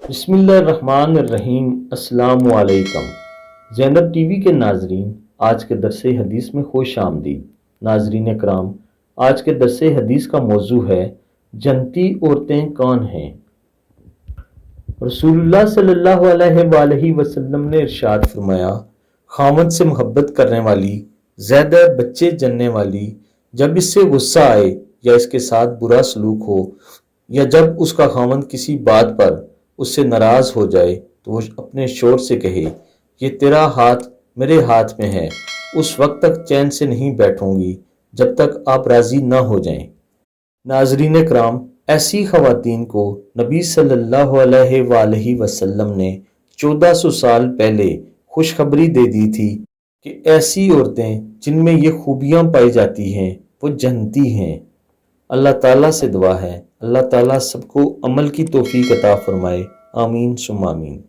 بسم اللہ الرحمن الرحیم۔ السلام علیکم زینب ٹی وی کے ناظرین، آج کے درس حدیث میں خوش آمدید۔ ناظرین اکرام، آج کے درس حدیث کا موضوع ہے جنتی عورتیں کون ہیں۔ رسول اللہ صلی اللہ علیہ وآلہ وسلم نے ارشاد فرمایا، خاوند سے محبت کرنے والی، زیادہ بچے جننے والی، جب اس سے غصہ آئے یا اس کے ساتھ برا سلوک ہو، یا جب اس کا خاوند کسی بات پر اس سے ناراض ہو جائے تو وہ اپنے شوہر سے کہے، یہ تیرا ہاتھ میرے ہاتھ میں ہے، اس وقت تک چین سے نہیں بیٹھوں گی جب تک آپ راضی نہ ہو جائیں۔ ناظرین کرام، ایسی خواتین کو نبی صلی اللہ علیہ وآلہ وسلم نے 1400 سال پہلے خوشخبری دے دی تھی کہ ایسی عورتیں جن میں یہ خوبیاں پائی جاتی ہیں وہ جنتی ہیں۔ اللہ تعالیٰ سے دعا ہے اللہ تعالیٰ سب کو عمل کی توفیق عطا فرمائے، آمین ثم آمین۔